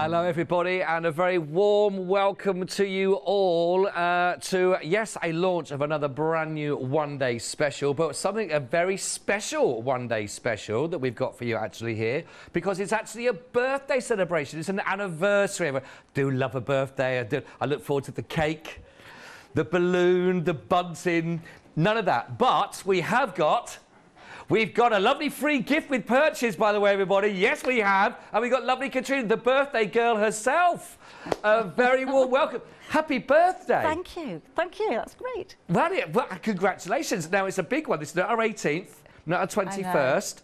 Hello everybody, and a very warm welcome to you all to, yes, a launch of another brand new one-day special, but a very special one-day special that we've got for you actually here, because it's actually a birthday celebration. It's an anniversary. I do love a birthday. I look forward to the cake, the balloon, the bunting, none of that. But we've got a lovely free gift with purchase, by the way, everybody. Yes, we have. And we've got lovely Katrina, the birthday girl herself. A very warm welcome. Happy birthday. Thank you. Thank you. That's great. Well, congratulations. Now, it's a big one. It's not our 18th, not our 21st.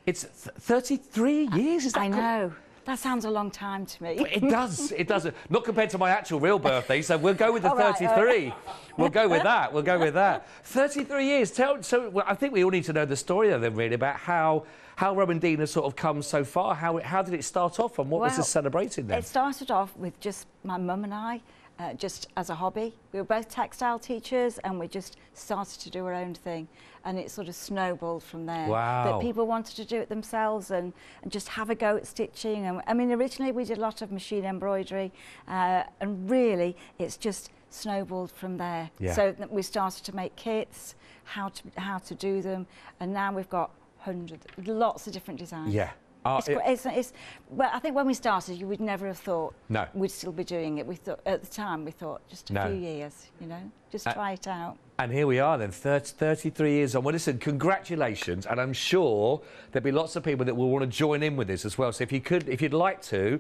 It's 33 years. Is that I know. That sounds a long time to me. It does. It does. Not compared to my actual real birthday, so we'll go with the 33. We'll go with that. We'll go with that. 33 years. So I think we all need to know the story then, really, about how Rowandean has sort of come so far. How did it start off, and what was this celebrating then? It started off with just my mum and I, just as a hobby. We were both textile teachers, and we just started to do our own thing, and it sort of snowballed from there. Wow. That people wanted to do it themselves and just have a go at stitching. And I mean, originally we did a lot of machine embroidery, and really it's just snowballed from there. Yeah. So we started to make kits, how to do them, and now we've got lots of different designs. Yeah. Well, I think when we started, you would never have thought we'd still be doing it. We thought at the time, just a few years, you know, just try it out. And here we are then, 33 years on. Well, listen, congratulations, and I'm sure there'll be lots of people that will want to join in with this as well. So if you'd like to,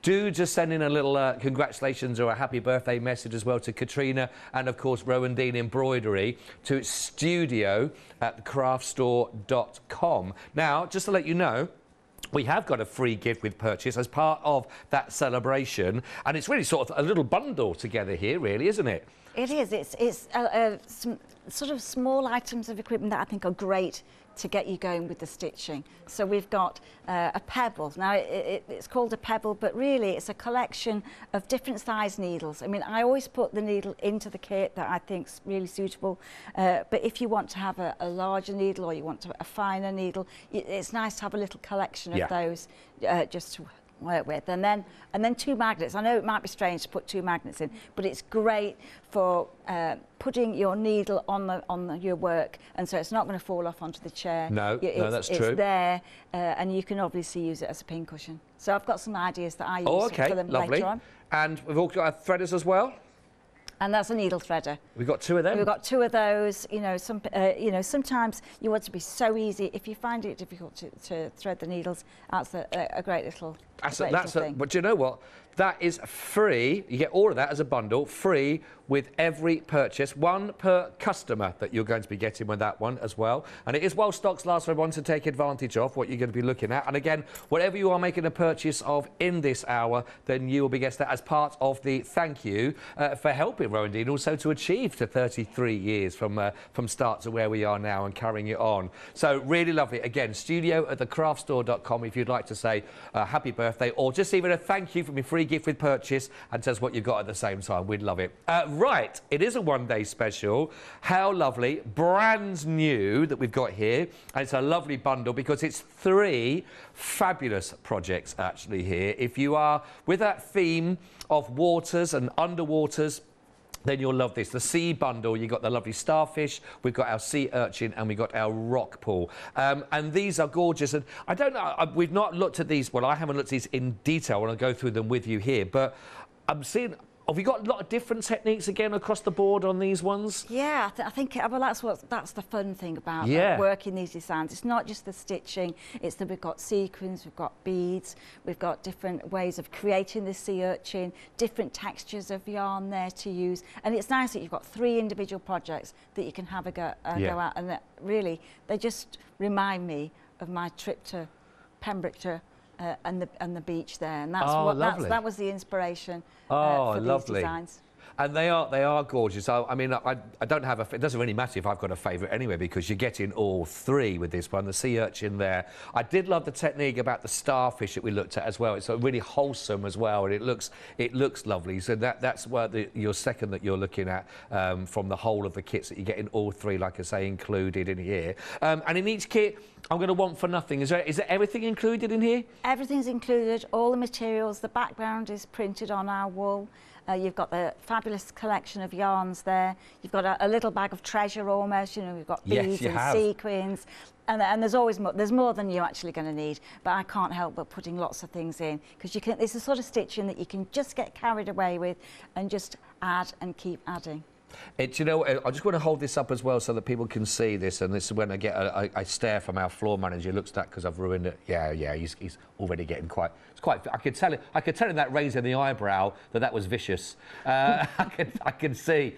do just send in a little congratulations or a happy birthday message as well to Katrina and, of course, Rowandean Embroidery to studio@craftstore.com. Now, just to let you know, we have got a free gift with purchase as part of that celebration, and it's really sort of a little bundle together here, really, isn't it? It is. It's some sort of small items of equipment that I think are great to get you going with the stitching. So we've got a pebble. Now it's called a pebble, but really it's a collection of different size needles. I mean, I always put the needle into the kit that I think's really suitable, but if you want to have a larger needle or you want a finer needle, it's nice to have a little collection of those just to work with. And then two magnets. I know it might be strange to put two magnets in, but it's great for putting your needle on your work, and so it's not going to fall off onto the chair. No, that's true. It's there, and you can obviously use it as a pincushion. So I've got some ideas that I use for them later on. And we've also got our threaders as well. And that's a needle threader. We've got two of them. We've got two of those. You know, sometimes you want to be so easy. If you find it difficult to thread the needles, that's a great little thing. But do you know what? That is free. You get all of that as a bundle, free with every purchase. One per customer that you're going to be getting with that one as well. And it is while stocks last for everyone to take advantage of what you're going to be looking at. And again, whatever you are making a purchase of in this hour, then you will be getting that as part of the thank you for helping Rowandean also to achieve to 33 years from start to where we are now and carrying it on. So really lovely. Again, studio@thecraftstore.com if you'd like to say happy birthday or just even a thank you for my free gift with purchase and tell us what you've got at the same time. We'd love it. Right, it is a one-day special. How lovely. Brand new that we've got here. And it's a lovely bundle because it's 3 fabulous projects actually here. If you are with that theme of waters and underwaters, then you'll love this. The sea bundle, you've got the lovely starfish, we've got our sea urchin, and we've got our rock pool. And these are gorgeous. And I don't know, we've not looked at these, well, I haven't looked at these in detail when I go through them with you here, but I'm seeing, have we got a lot of different techniques again across the board on these ones? Yeah, I think well, that's the fun thing about working these designs. It's not just the stitching, it's that we've got sequins, we've got beads, we've got different ways of creating the sea urchin, different textures of yarn there to use. And it's nice that you've got 3 individual projects that you can have a go at, and that really, they just remind me of my trip to Pembrokeshire and the beach there, and that's that was the inspiration for these designs. And they are gorgeous. I mean, I don't have a... It doesn't really matter if I've got a favourite anyway, because you're getting all three with this one. The sea urchin there. I did love the technique about the starfish that we looked at as well. It's really wholesome as well, and it looks lovely. So that's where your second that you're looking at from the whole of the kits, that you're getting all three, like I say, included in here. And in each kit, I'm going to want for nothing. Is there everything included in here? Everything's included, all the materials. The background is printed on our wool. You've got the fabulous collection of yarns there. You've got a little bag of treasure almost. You know, we've got beads and sequins. And there's always more. There's more than you're actually going to need. But I can't help but putting lots of things in, because you can. It's a sort of stitching that you can just get carried away with and just add and keep adding. You know, I just want to hold this up as well so that people can see this, and this is when I get a stare from our floor manager. He looks at that because I've ruined it. Yeah, he's already getting quite... It's quite... I could tell in that raise in the eyebrow that was vicious. I can see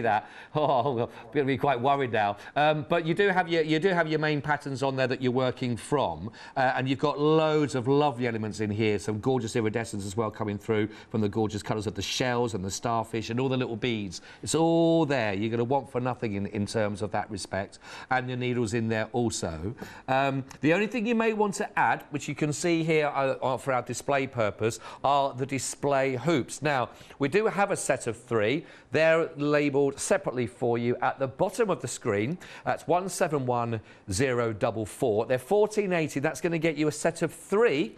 that. Oh, I'm going to be quite worried now. But you do have your main patterns on there that you're working from, and you've got loads of lovely elements in here. Some gorgeous iridescence as well coming through from the gorgeous colours of the shells and the starfish and all the little beads. It's all there. You're going to want for nothing in terms of that respect. And your needles in there also. The only thing you may want to add, which you can see here for our display purpose, are the display hoops. Now, we do have a set of three. They're labelled separately for you at the bottom of the screen. That's 171044. They're $14.80. That's going to get you a set of three.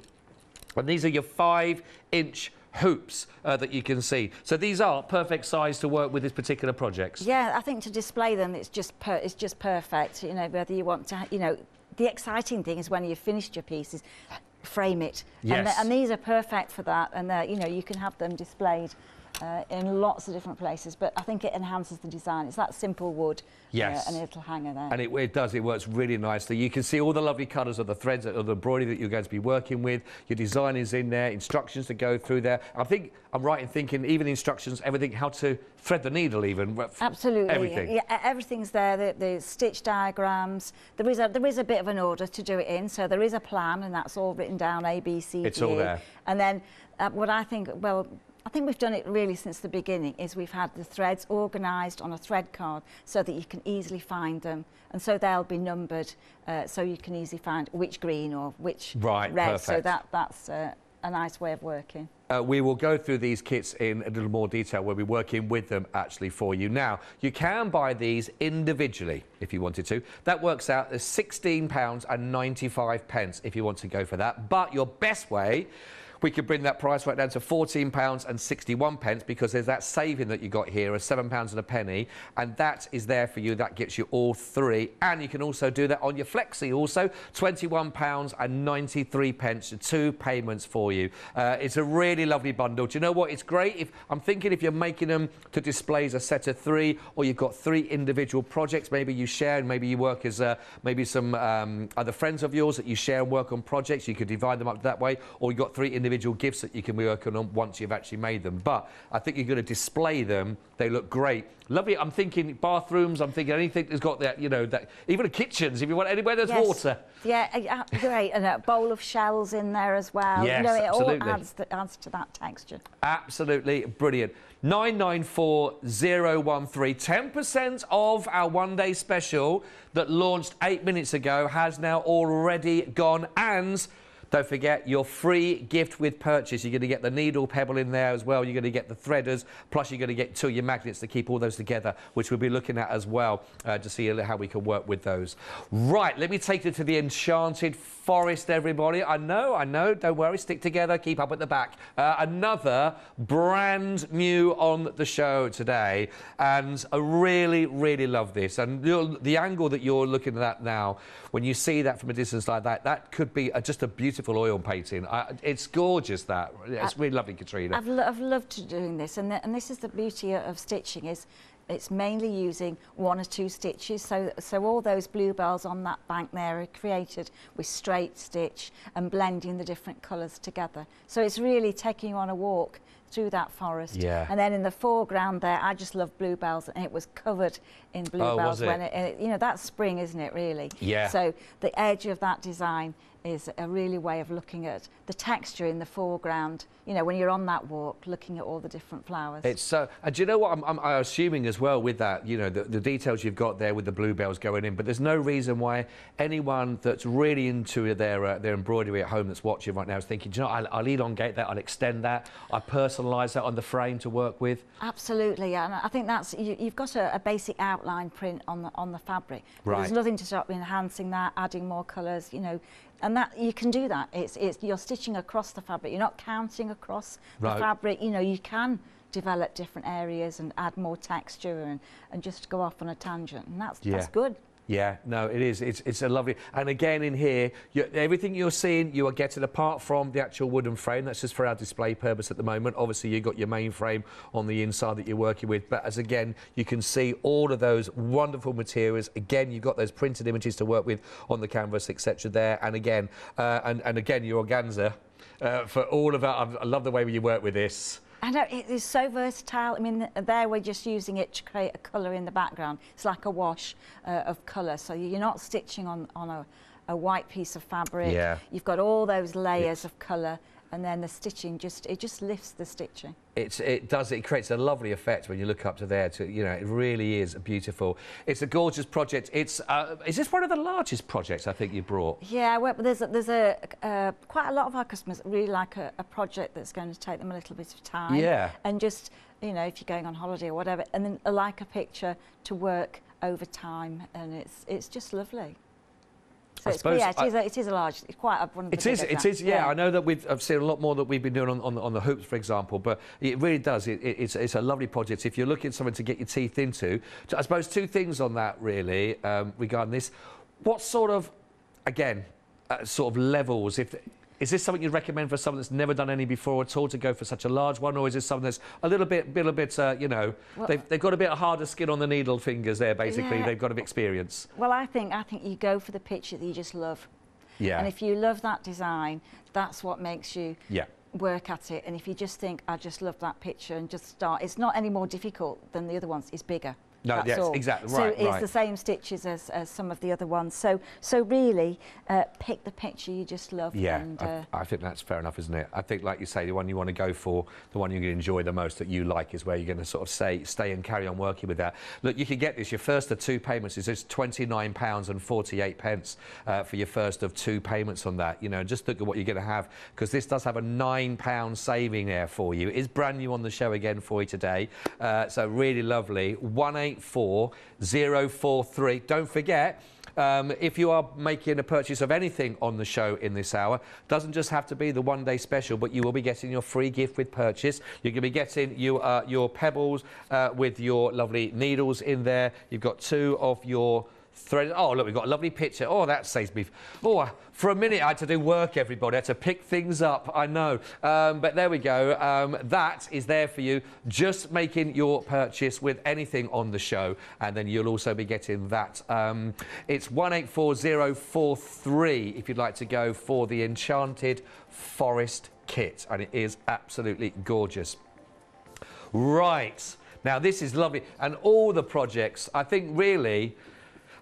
And these are your 5-inch hoops that you can see. So these are perfect size to work with this particular projects. Yeah, I think to display them, it's just perfect. You know, whether you want to, you know, the exciting thing is when you've finished your pieces, frame it. Yes. And these are perfect for that. And you know, you can have them displayed in lots of different places, but I think it enhances the design. It's that simple wood, and a little hanger there. And it does, it works really nicely. You can see all the lovely colours of the threads of the embroidery that you're going to be working with. Your design is in there, instructions to go through there. I think I'm right in thinking even instructions, everything, how to thread the needle even. Absolutely. Everything. Yeah, everything's there, the stitch diagrams. There is a bit of an order to do it in, so there is a plan, and that's all written down, A, B, C, D. It's all there. And then what I think, well, I think we've done it really since the beginning, is we've had the threads organised on a thread card so that you can easily find them, and so they'll be numbered so you can easily find which green or which red. Perfect. So that's a nice way of working. We will go through these kits in a little more detail. We'll be working with them actually for you. Now, you can buy these individually if you wanted to. That works out as £16.95 if you want to go for that. But your best way, we could bring that price right down to £14.61 because there's that saving that you got here of £7 and a penny, and that is there for you. That gets you all three, and you can also do that on your flexi also, £21.93, 2 payments for you. It's a really lovely bundle. Do you know what? It's great. I'm thinking if you're making them to display as a set of 3, or you've got 3 individual projects, maybe you share, and maybe you work as maybe some other friends of yours that you share and work on projects. You could divide them up that way, or you've got 3 individual gifts that you can be working on once you've actually made them. But I think you're going to display them. They look great. Lovely. I'm thinking bathrooms. I'm thinking anything that's got that, you know, that even kitchens, if you want anywhere there's water. Yeah, great. And a bowl of shells in there as well. Yes, you know, it absolutely. all adds to that texture. Absolutely brilliant. 994013. 10% of our one-day special that launched 8 minutes ago has now already gone, and don't forget your free gift with purchase. You're going to get the needle pebble in there as well. You're going to get the threaders, plus you're going to get 2 of your magnets to keep all those together, which we'll be looking at as well to see how we can work with those. Right, let me take you to the Enchanted Forest, everybody. I know, don't worry, stick together, keep up at the back. Another brand new on the show today, and I really, really love this. And the angle that you're looking at now, when you see that from a distance like that, that could be just a beautiful oil painting. It's gorgeous, that. It's really lovely, Katrina. I've loved doing this, and this is the beauty of stitching, is it's mainly using 1 or 2 stitches, so all those bluebells on that bank there are created with straight stitch and blending the different colours together. So it's really taking you on a walk through that forest. Yeah. And then in the foreground there, I just love bluebells, and it was covered in bluebells. Was it? When you know, that's spring, isn't it, really? Yeah. So the edge of that design is a really way of looking at the texture in the foreground, you know, when you're on that walk, looking at all the different flowers. It's so, and do you know what I'm assuming as well with that, you know, the details you've got there with the bluebells going in, but there's no reason why anyone that's really into their embroidery at home that's watching right now is thinking, do you know, I'll elongate that, I'll extend that, I'll personalise that on the frame to work with. Absolutely, and I think that's, you've got a basic outline print on the fabric. Right. There's nothing to stop enhancing that, adding more colours, you know, and that you can do that. It's you're stitching across the fabric. You're not counting across the fabric. You know, you can develop different areas and add more texture and just go off on a tangent, and that's good. Yeah, no, it is. It's a lovely... And again, in here, everything you're seeing, you are getting apart from the actual wooden frame. That's just for our display purpose at the moment. Obviously, you've got your main frame on the inside that you're working with. But as again, you can see all of those wonderful materials. Again, you've got those printed images to work with on the canvas, etc. there. And again, again, your organza for all of that. I love the way you work with this. I know, it is so versatile. I mean, there we're just using it to create a colour in the background. It's like a wash of colour, so you're not stitching on a white piece of fabric. Yeah. You've got all those layers of colour, and then the stitching it just lifts the stitching. It creates a lovely effect when you look up to there. You know, it really is beautiful. It's a gorgeous project. It's is this one of the largest projects I think you brought? Yeah, well, there's quite a lot of our customers that really like a project that's going to take them a little bit of time. Yeah. And just, you know, if you're going on holiday or whatever, and then like a picture to work over time, and it's just lovely. So yeah, it is a large, it's quite one of the biggest. It is, yeah. I know that I've seen a lot more that we've been doing on the hoops, for example, but it really does. It's a lovely project. If you're looking for something to get your teeth into, I suppose two things on that really regarding this. What sort of, again, sort of levels, is this something you'd recommend for someone that's never done any before at all to go for such a large one, or is this something that's a little bit, you know, well, they've got a bit harder skin on the needle fingers there, basically. Yeah. They've got a bit of experience. Well, I think you go for the picture that you just love. Yeah. And if you love that design, that's what makes you work at it. And if you just think, I just love that picture and just start, it's not any more difficult than the other ones. It's bigger. No, yes, all. Exactly, so right, it's the same stitches as some of the other ones. So really, pick the picture you just love. Yeah, and, I think that's fair enough, isn't it? I think, like you say, the one you want to go for, the one you're going to enjoy the most, that you like, is where you're going to sort of stay and carry on working with that. Look, you can get this. Your first of two payments is just £29.48 for your first of two payments on that. You know, just look at what you're going to have, because this does have a £9 saving there for you. It is brand new on the show again for you today. So really lovely. 184043. Don't forget, if you are making a purchase of anything on the show in this hour, doesn't just have to be the one-day special, but you will be getting your free gift with purchase. You're going to be getting your pebbles with your lovely needles in there. You've got two of your thread. Oh, look, we've got a lovely picture. Oh, that saves me. Oh, for a minute I had to do work, everybody. I had to pick things up, I know. But there we go. That is there for you. Just making your purchase with anything on the show, and then you'll also be getting that. It's 184043 if you'd like to go for the Enchanted Forest Kit, and it is absolutely gorgeous. Right. Now, this is lovely. And all the projects, I think, really...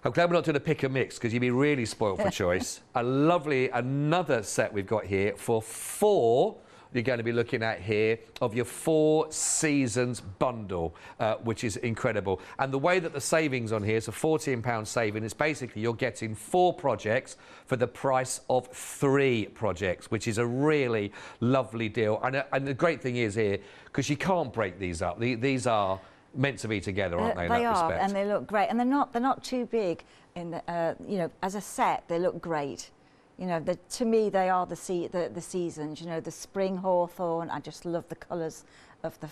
I'm glad we're not doing a pick and mix, because you'd be really spoiled for choice. Another set we've got here for four. You're going to be looking at here of your 4 seasons bundle, which is incredible. And the way that the savings on here is a £14 saving. It's basically you're getting 4 projects for the price of 3 projects, which is a really lovely deal. And the great thing is here, because you can't break these up. These are meant to be together, aren't they? In that respect? And they look great, and they're not too big. In the, you know, as a set, they look great. You know, to me, they are the seasons. You know, the spring hawthorn. I just love the colours of the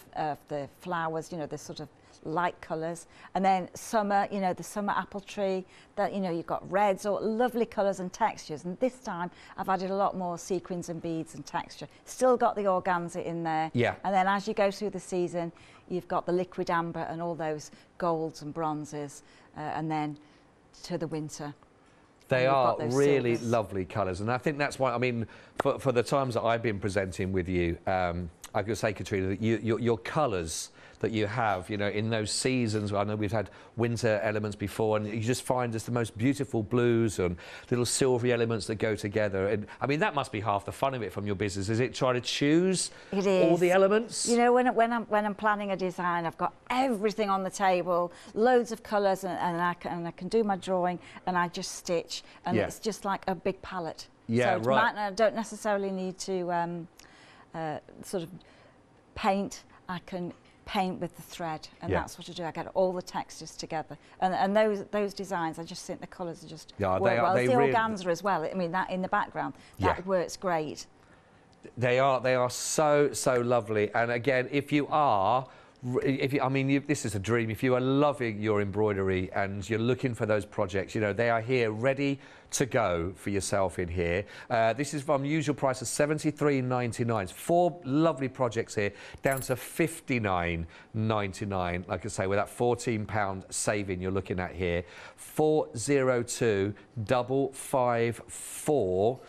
flowers. You know, the sort of light colours, and then summer. You know, the summer apple tree. That, you know, you've got reds, or lovely colours and textures. And this time, I've added a lot more sequins and beads and texture. Still got the organza in there. Yeah. And then as you go through the season, you've got the liquid amber and all those golds and bronzes, and then to the winter. They are really lovely colours, and I think that's why, I mean, for the times that I've been presenting with you, I could say, Katrina, that your colours, that you have, you know, in those seasons. I know we've had winter elements before, and you just find just the most beautiful blues and little silvery elements that go together. And I mean, that must be half the fun of it from your business, is it? Trying to choose all the elements? You know, when I'm planning a design, I've got everything on the table, loads of colours, and I can do my drawing, and I just stitch, and it's just like a big palette. Yeah, so I don't necessarily need to sort of paint. I can paint with the thread, and that's what I do. I get all the textures together, and those designs, I just think the colours are just work well. It's the organza as well. I mean, that in the background, that works great. They are so lovely. And again, if you are, I mean, this is a dream. If you are loving your embroidery and you're looking for those projects, you know, they are here ready to go for yourself in here. This is from usual price of $73.99. 4 lovely projects here, down to $59.99. Like I say, with that £14 saving you're looking at here. 402554.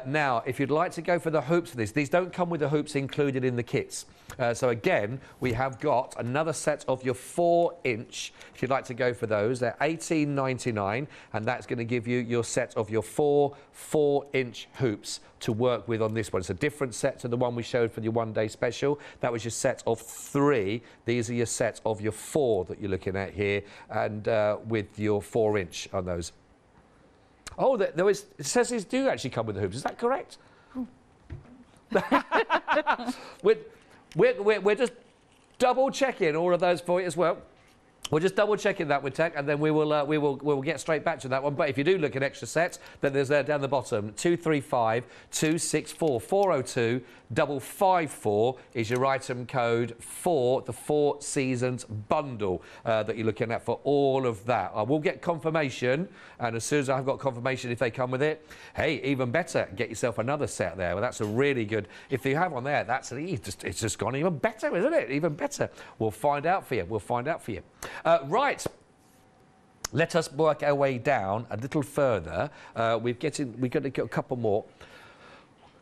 Now, if you'd like to go for the hoops for this, these don't come with the hoops included in the kits. So again, we have got another set of your 4-inch. If you'd like to go for those, they're $18.99, and that's going to give you your set of your 4-inch hoops to work with on this one. It's a different set to the one we showed for your one-day special. That was your set of 3. These are your set of your 4 that you're looking at here, and with your 4-inch on those. Oh, it says these do actually come with the hoops. Is that correct? We're just double checking all of those for you as well. We're just double checking that with tech, and then we will get straight back to that one. But if you do look at extra sets, then there's there down the bottom 235 264 402 554 is your item code for the 4 seasons bundle that you're looking at for all of that. I will get confirmation, and as soon as I've got confirmation if they come with it, hey, even better, get yourself another set there. Well, that's a really good. If you have on there, it's just gone even better, isn't it? Even better. We'll find out for you. We'll find out for you. Right, let us work our way down a little further. We've got to get a couple more.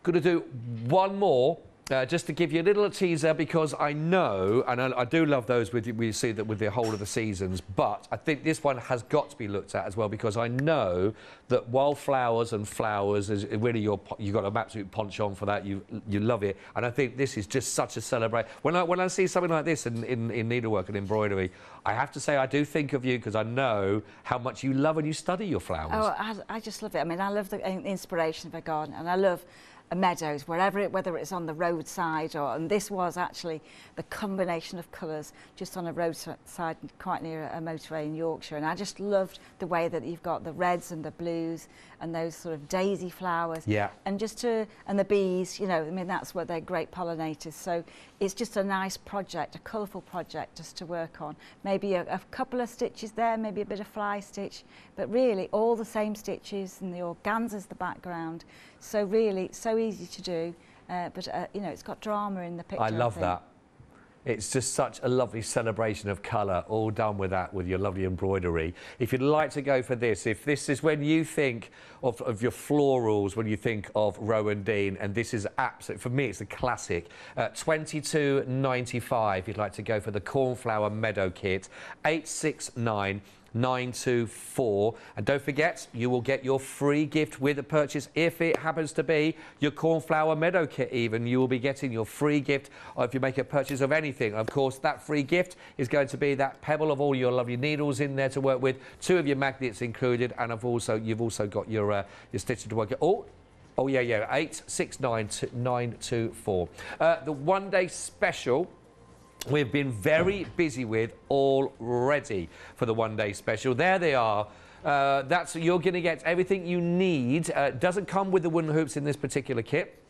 Going to do one more. Just to give you a little teaser, because I know, and I do love those we see that with the whole of the seasons, but I think this one has got to be looked at as well, because I know that wildflowers and flowers is really you've got an absolute penchant for that. You love it, and I think this is just such a celebration. When I see something like this in needlework and embroidery, I have to say I do think of you, because I know how much you love and you study your flowers. Oh, I just love it. I mean, I love the inspiration of a garden, and I love meadows, whether it's on the roadside and this was actually the combination of colours just on a roadside quite near a motorway in Yorkshire, and I just loved the way that you've got the reds and the blues and those sort of daisy flowers, and and the bees, you know, I mean, that's what they're great pollinators. So it's just a nice project, a colourful project just to work on. Maybe a couple of stitches there, maybe a bit of fly stitch, but really all the same stitches, and the organza's the background. So really, so easy to do, but you know, it's got drama in the picture. I love that. It's just such a lovely celebration of colour, all done with that, with your lovely embroidery. If you'd like to go for this, if this is when you think of your florals, when you think of Rowandean, and this is absolutely, for me, it's a classic. $22.95. If you'd like to go for the Cornflower Meadow Kit, 869-924, and don't forget, you will get your free gift with the purchase. If it happens to be your Cornflower Meadow Kit, even, you will be getting your free gift if you make a purchase of anything. Of course, that free gift is going to be that pebble of all your lovely needles in there to work with, 2 of your magnets included, and you've also got your stitcher to work at. Oh yeah, 869-924. The one-day special we've been very busy with already for the one-day special. There they are. You're going to get everything you need. Doesn't come with the wooden hoops in this particular kit.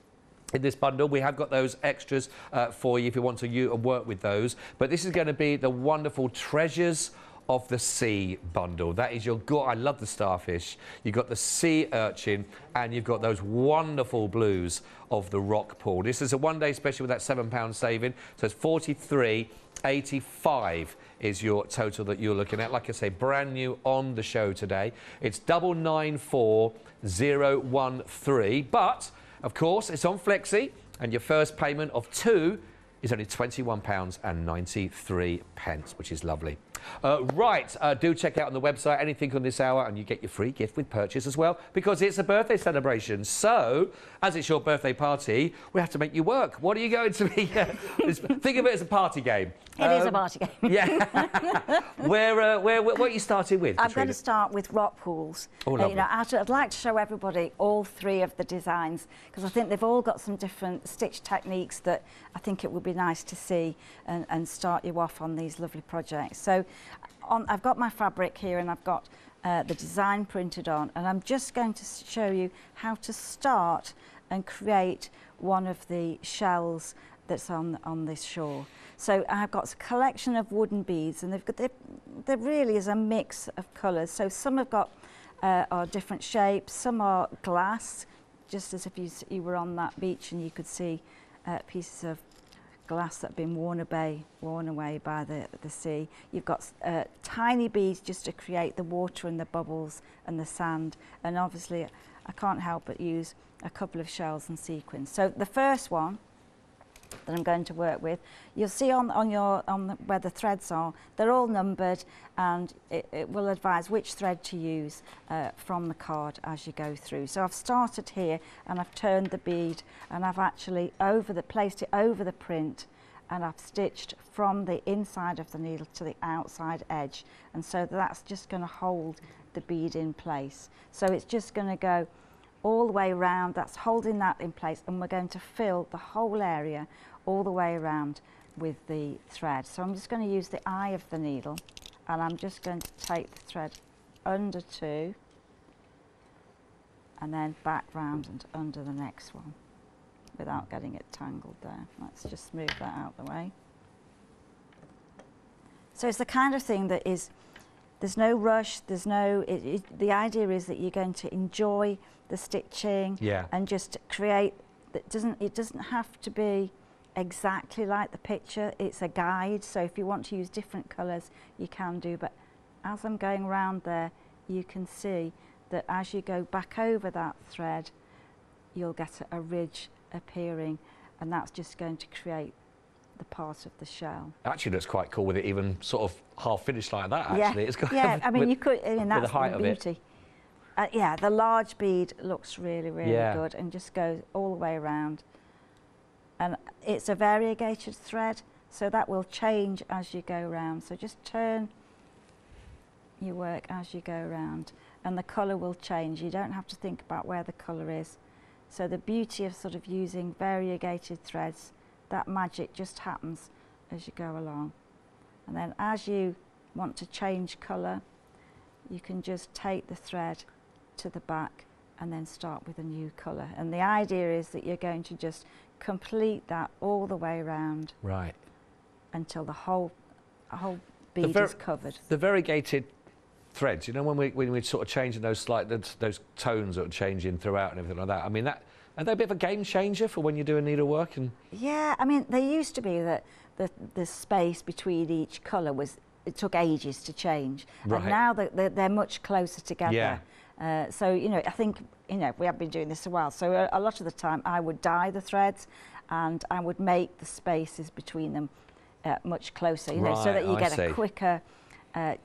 In this bundle, we have got those extras for you if you want to work with those. But this is going to be the wonderful Treasures of the Sea bundle. That is your I love the starfish. You've got the sea urchin, and you've got those wonderful blues of the Rockpool. This is a one-day special with that £7 saving, so it's $43.85 is your total that you're looking at. Like I say, brand new on the show today. It's 994013, but of course it's on Flexi, and your first payment of 2 is only £21.93, which is lovely. Right, do check out on the website anything on this hour, and you get your free gift with purchase as well, because it's a birthday celebration. So, as it's your birthday party, we have to make you work. What are you going to be? Think of it as a party game. It is a party game. Yeah. What are you starting with, I'm Katrina? going to start with Rockpools. Oh, lovely. I'd like to show everybody all three of the designs, because I think they've all got some different stitch techniques that I think it would be nice to see and start you off on these lovely projects. So I've got my fabric here, and I've got the design printed on, and I'm just going to show you how to start and create one of the shells that's on this shawl. So I've got a collection of wooden beads, and there really is a mix of colours. So some have got are different shapes, some are glass, just as if you were on that beach and you could see pieces of glass that have been worn away by the sea. You've got tiny beads just to create the water and the bubbles and the sand, and obviously I can't help but use a couple of shells and sequins. So the first one that I'm going to work with, you'll see where the threads are, they're all numbered, and it will advise which thread to use from the card as you go through. So I've started here, and I've turned the bead, and I've actually placed it over the print, and I've stitched from the inside of the needle to the outside edge, and so that's just going to hold the bead in place. So it's just going to go all the way around, that's holding that in place, and we're going to fill the whole area all the way around with the thread. So I'm just going to use the eye of the needle, and I'm just going to take the thread under two and then back round and under the next one without getting it tangled there. Let's just smooth that out the way. So it's the kind of thing that is, there's no rush, there's no, the idea is that you're going to enjoy the stitching, and just create, it doesn't have to be exactly like the picture, it's a guide, so if you want to use different colours you can do, but as I'm going around there you can see that as you go back over that thread you'll get a ridge appearing, and that's just going to create the part of the shell. Actually looks quite cool with it even sort of half finished like that, actually. Yeah, it's got I mean, you could, I mean, that's the height the of beauty. it. Yeah, the large bead looks really, really good, and just goes all the way around. And it's a variegated thread, so that will change as you go around. So just turn your work as you go around, and the colour will change. You don't have to think about where the colour is. So the beauty of sort of using variegated threads, that magic just happens as you go along. And then as you want to change colour, you can just take the thread to the back and then start with a new colour. And the idea is that you're going to just complete that all the way around, right, until the whole bead is covered. The variegated threads, you know, when we're sort of changing those those tones that are changing throughout and everything like that, I mean, are they a bit of a game changer for when you're doing needlework? And yeah, I mean, they used to be that the space between each colour it took ages to change, right, and now they're much closer together. Yeah. So, you know, I think, you know, we have been doing this a while, so a lot of the time I would dye the threads and I would make the spaces between them much closer, you know, so that you get a quicker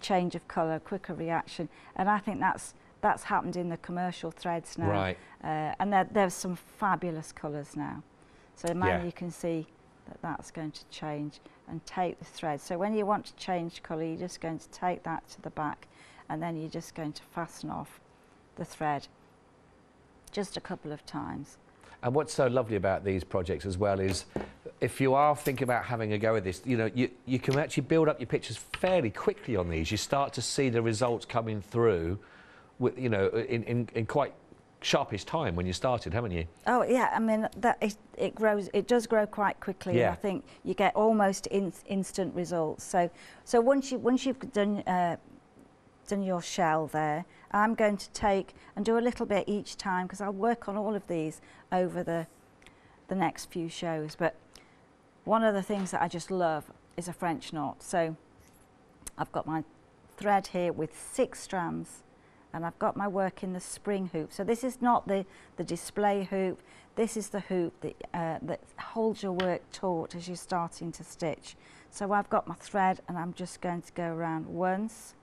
change of colour, quicker reaction. And I think that's happened in the commercial threads now. Right. And there's some fabulous colours now. So you can see that's going to change, and take the thread. So when you want to change colour, you're just going to take that to the back, and then you're just going to fasten off the thread just a couple of times. And what's so lovely about these projects as well is, if you are thinking about having a go at this, you know, you can actually build up your pictures fairly quickly on these. You start to see the results coming through, with, you know, in quite sharpish time when you started, haven't you? Oh yeah, I mean, it does grow quite quickly. Yeah. And I think you get almost instant results. So once you've done your shell there, I'm going to take and do a little bit each time, because I'll work on all of these over the next few shows. But one of the things that I just love is a French knot. So I've got my thread here with 6 strands, and I've got my work in the spring hoop. So this is not the display hoop, this is the hoop that holds your work taut as you're starting to stitch. So I've got my thread and I'm just going to go around once,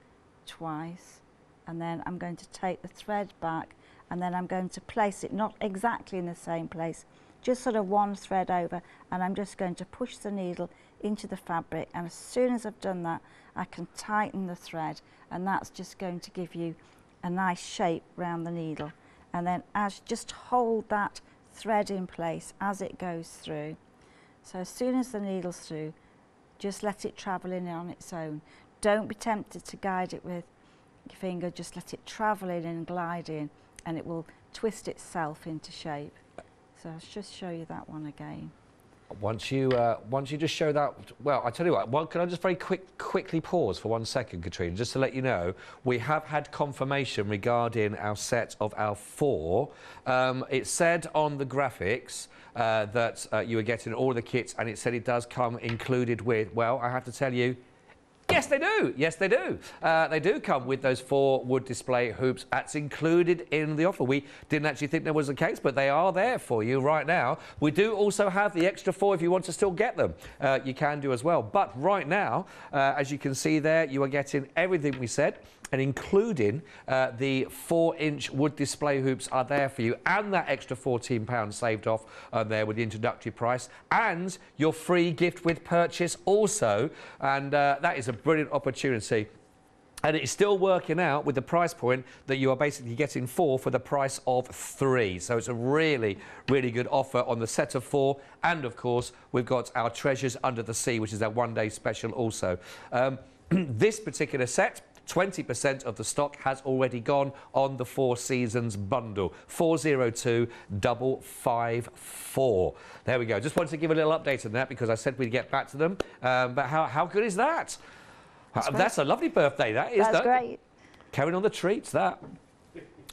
twice, and then I'm going to take the thread back, and then I'm going to place it not exactly in the same place, just sort of one thread over, and I'm just going to push the needle into the fabric, and as soon as I've done that I can tighten the thread, and that's just going to give you a nice shape round the needle. And then just hold that thread in place as it goes through. So as soon as the needle's through, just let it travel in on its own. Don't be tempted to guide it with your finger, just let it travel in and glide in, and it will twist itself into shape. So I'll just show you that one again. Once you just show that, well, I tell you what, can I just very quickly pause for 1 second, Katrina, just to let you know, we have had confirmation regarding our set of our 4. It said on the graphics that you were getting all the kits, and it said it does come included with, well, I have to tell you, yes, they do. Yes, they do. They do come with those 4 wood display hoops. That's included in the offer. We didn't actually think there was the case, but they are there for you right now. We do also have the extra 4 if you want to still get them. You can do as well. But right now, as you can see there, you are getting everything we said, and including the 4-inch wood display hoops are there for you, and that extra £14 saved off there with the introductory price, and your free gift with purchase also. And that is a brilliant opportunity. And it's still working out with the price point that you are basically getting 4 for the price of 3. So it's a really, really good offer on the set of 4. And of course, we've got our Treasures Under the Sea, which is our one-day special also. This particular set, 20% of the stock has already gone on the 4 Seasons bundle. 402554. There we go. Just wanted to give a little update on that because I said we'd get back to them. But how good is that? That's a lovely birthday, that is. That's great. Carrying on the treats, that.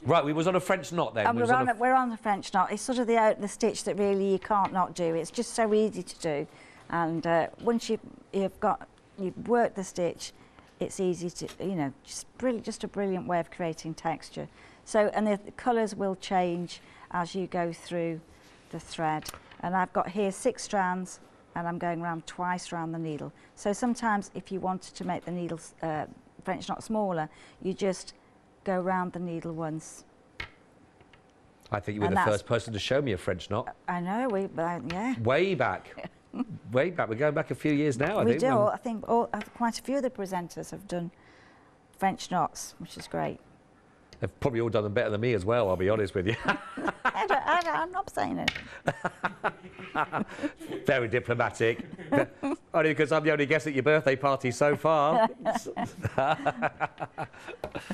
Right, we was on a French knot then. We're on the French knot. It's sort of the stitch that really you can't not do. It's just so easy to do. And once you've worked the stitch, it's easy to, you know, just a brilliant way of creating texture. So, and the colours will change as you go through the thread. And I've got here 6 strands, and I'm going around twice around the needle. So sometimes if you wanted to make the needle French knot smaller, you just go round the needle once. I think you were the first person to show me a French knot. I know, yeah. Way back. Way back. We're going back a few years now, I think. We do. I think quite a few of the presenters have done French knots, which is great. They've probably all done them better than me as well, I'll be honest with you. I'm not saying it. Very diplomatic. Only because I'm the only guest at your birthday party so far.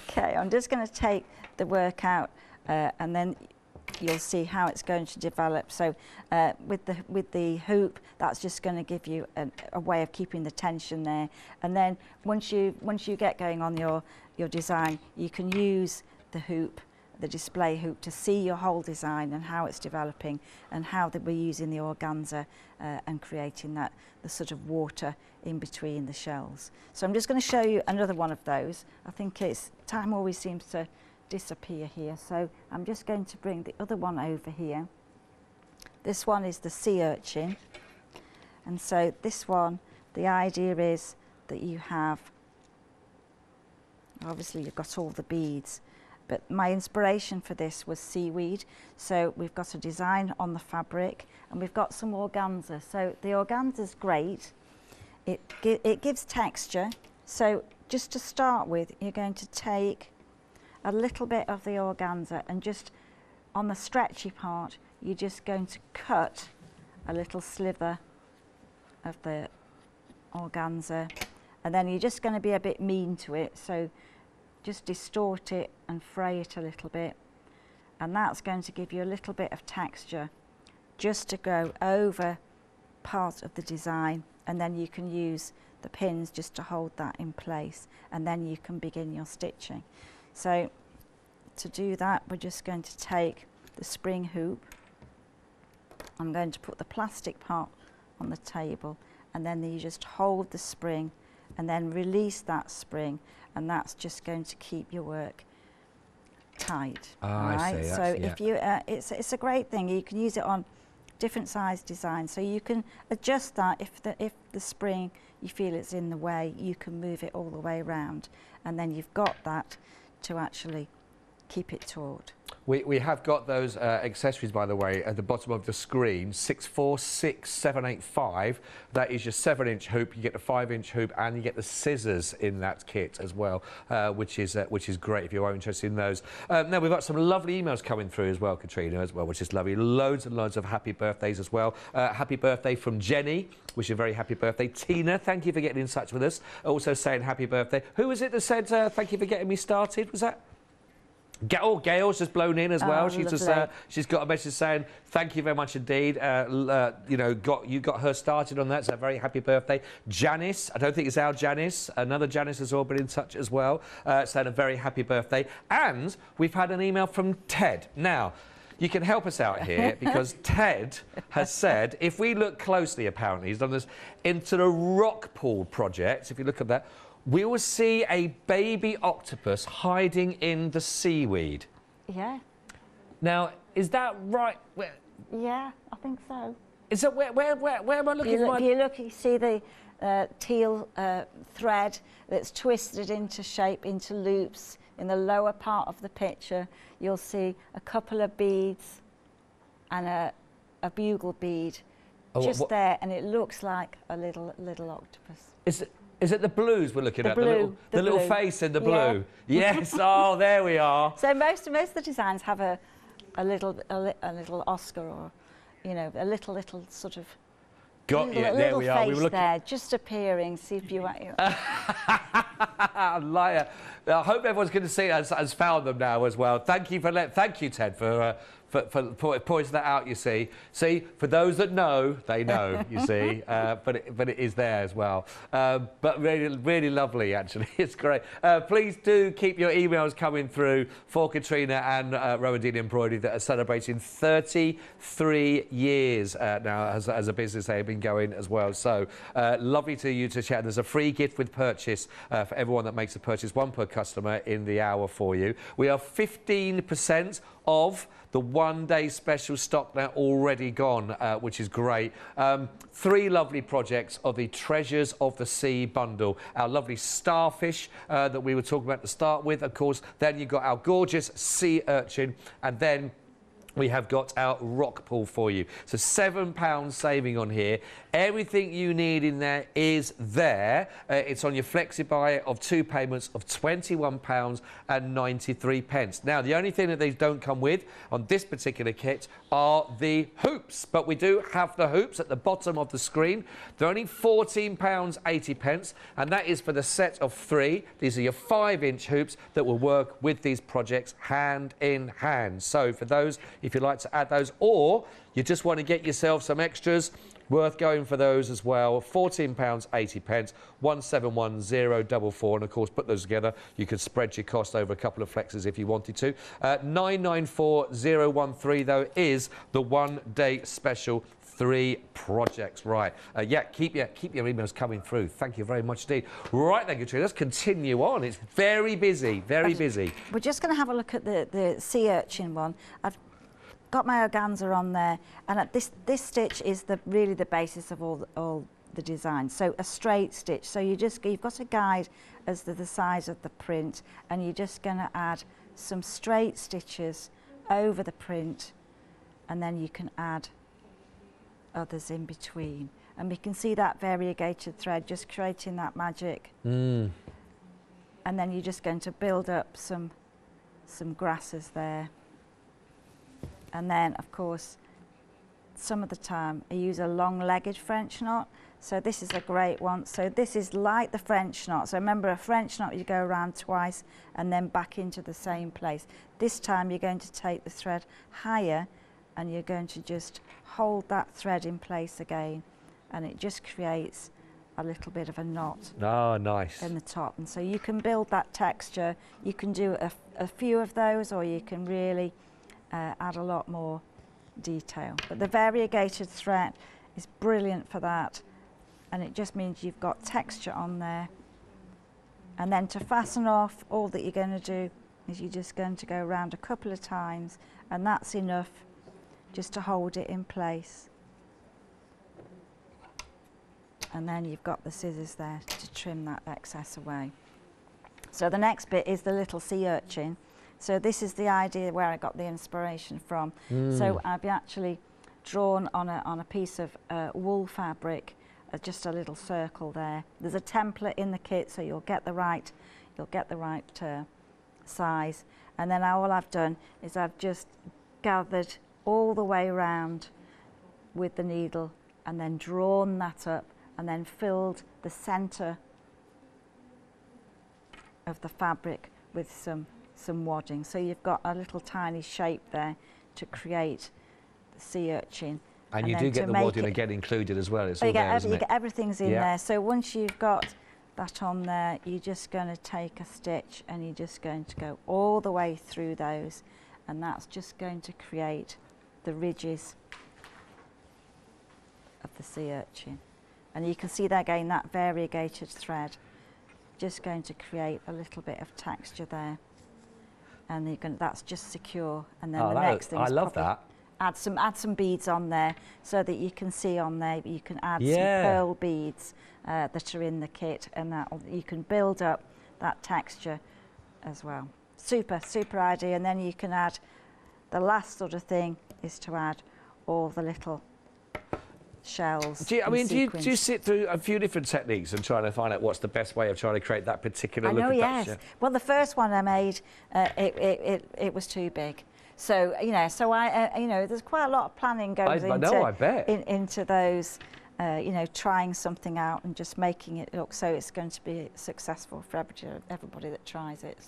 Okay, I'm just going to take the work out and then you'll see how it's going to develop. So with the hoop, that's just going to give you a way of keeping the tension there. And then once you get going on your design, you can use the hoop, the display hoop, to see your whole design and how it's developing and how we're using the organza and creating the sort of water in between the shells. So I'm just going to show you another one of those. I think time always seems to disappear here, so I'm just going to bring the other one over here. This one is the sea urchin, and so this one, the idea is that you have, obviously you've got all the beads, but my inspiration for this was seaweed. So we've got a design on the fabric and we've got some organza. So the organza's great, it gives texture. So just to start with, you're going to take a little bit of the organza, and just on the stretchy part, you're just going to cut a little sliver of the organza, and then you're just going to be a bit mean to it. So just distort it and fray it a little bit, and that's going to give you a little bit of texture just to go over part of the design, and then you can use the pins just to hold that in place, and then you can begin your stitching. So to do that, we're just going to take the spring hoop. I'm going to put the plastic part on the table, and then you just hold the spring and then release that spring, and that's just going to keep your work tight. I see. So if you, it's a great thing. You can use it on different size designs, so you can adjust that if the spring you feel it's in the way, you can move it all the way around, and then you've got that to actually keep it taut. We have got those accessories, by the way, at the bottom of the screen, 646785. That is your 7-inch hoop. You get the 5-inch hoop, and you get the scissors in that kit as well, which is great if you are interested in those. Now we've got some lovely emails coming through as well, Katrina, as well, which is lovely. Loads and loads of happy birthdays as well. Happy birthday from Jenny. Wish you a very happy birthday. Tina, thank you for getting in touch with us. Also saying happy birthday. Who was it that said thank you for getting me started? Was that? Gail's just blown in as well. She's got a message saying thank you very much indeed. You know, you got her started on that, so very happy birthday. Janice, I don't think it's our Janice. Another Janice has all been in touch as well, saying a very happy birthday. And we've had an email from Ted. Now, you can help us out here because Ted has said, if we look closely, apparently, he's done this into the Rockpool project. If you look at that, we will see a baby octopus hiding in the seaweed. Yeah. Now, is that right? Yeah, I think so. Is that where am I looking? If you look, you see the teal thread that's twisted into shape, into loops. In the lower part of the picture, you'll see a couple of beads and a bugle bead there, and it looks like a little octopus. Is it the blues we're looking at? Blue, the little face in the blue. Yeah. Yes. Oh, there we are. So most of the designs have a little Oscar, or you know, a little sort of. Got you. There we are. We were looking there, just appearing. See if you. Liar. I hope everyone's going to see has found them now as well. Thank you thank you, Ted, for pointing that out. You see, for those that know, they know. You see, but it is there as well. But really lovely, actually. It's great. Please do keep your emails coming through for Katrina and Rowandean Embroidery, that are celebrating 33 years now as a business. They have been going as well. So lovely to you to chat. There's a free gift with purchase for everyone that makes a purchase, one per customer in the hour for you. We are 15% of the one-day special stock now already gone, which is great. 3 lovely projects of the Treasures of the Sea bundle. Our lovely starfish that we were talking about to start with, of course. Then you've got our gorgeous sea urchin, and then we have got our Rockpool for you. So £7 saving on here. Everything you need in there is there. It's on your flexi-buy of 2 payments of £21.93. Now, the only thing that these don't come with on this particular kit are the hoops. But we do have the hoops at the bottom of the screen. They're only £14.80, and that is for the set of 3. These are your 5-inch hoops that will work with these projects hand in hand. So for those, if you'd like to add those, or you just want to get yourself some extras, worth going for those as well. £14.80, 171044, and of course put those together. You could spread your cost over a couple of flexes if you wanted to. 994013 though is the one-day special. 3 projects, right? Yeah, keep your emails coming through. Thank you very much indeed. Right then, Katrina, let's continue on. It's very busy, very busy. We're just going to have a look at the sea urchin one. I've got my organza on there, and this stitch is really the basis of all the design. So a straight stitch. So you've got a guide as to the size of the print, and you're just going to add some straight stitches over the print, and then you can add others in between, and we can see that variegated thread just creating that magic. And then you're just going to build up some grasses there, and then of course some of the time I use a long-legged French knot. So this is a great one. So this is like the French knot. So remember, a French knot, you go around twice and then back into the same place. This time you're going to take the thread higher, and you're going to just hold that thread in place again, and it just creates a little bit of a knot. Oh, nice. In the top. And so you can build that texture. You can do a few of those, or you can really add a lot more detail. But the variegated thread is brilliant for that, and it just means you've got texture on there. And then to fasten off, all that you're going to do is you're just going to go around a couple of times, and that's enough just to hold it in place. And then you've got the scissors there to trim that excess away. So the next bit is the little sea urchin. So this is the idea where I got the inspiration from. So I've actually drawn on a piece of wool fabric, just a little circle there. There's a template in the kit, so you'll get the right size. And then all I've done is I've just gathered all the way around with the needle, and then drawn that up, and then filled the centre of the fabric with some wadding. So you've got a little tiny shape there to create the sea urchin. And you do get the wadding again included as well. It's all there, isn't it? You get everything's in there. So once you've got that on there, you're just going to take a stitch and you're just going to go all the way through those, and that's just going to create the ridges of the sea urchin. And you can see there again that variegated thread, just going to create a little bit of texture there, and that's just secure. And then the next thing is I love that. Add some beads on there, so that you can see on there. You can add some pearl beads that are in the kit, and that you can build up that texture as well. Super idea. And then you can add, the last sort of thing is to add all the little shells. Do you sit through a few different techniques and trying to find out what's the best way of trying to create that particular look? Yes. Well, the first one I made, it was too big. So so I there's quite a lot of planning goes into those. Trying something out and just making it look so it's going to be successful for everybody that tries it.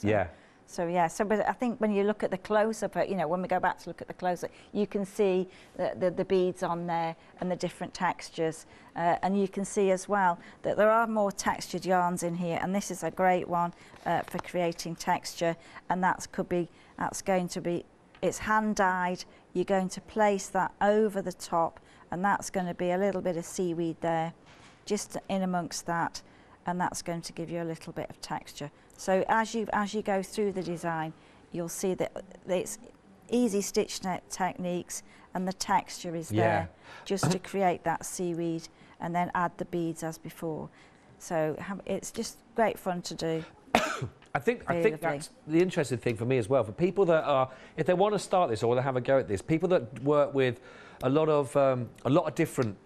So, but I think when you look at the close-up, when we go back to look at the close-up, you can see the beads on there and the different textures. And you can see as well that there are more textured yarns in here, and this is a great one for creating texture. And it's hand-dyed. You're going to place that over the top, and that's going to be a little bit of seaweed there, just in amongst that, and that's going to give you a little bit of texture. So as you go through the design, you'll see that it's easy stitch techniques, and the texture is there just to create that seaweed, and then add the beads as before. So it's just great fun to do. I think that's the interesting thing for me as well. For people that are, if they want to start this or they have a go at this, people that work with a lot of different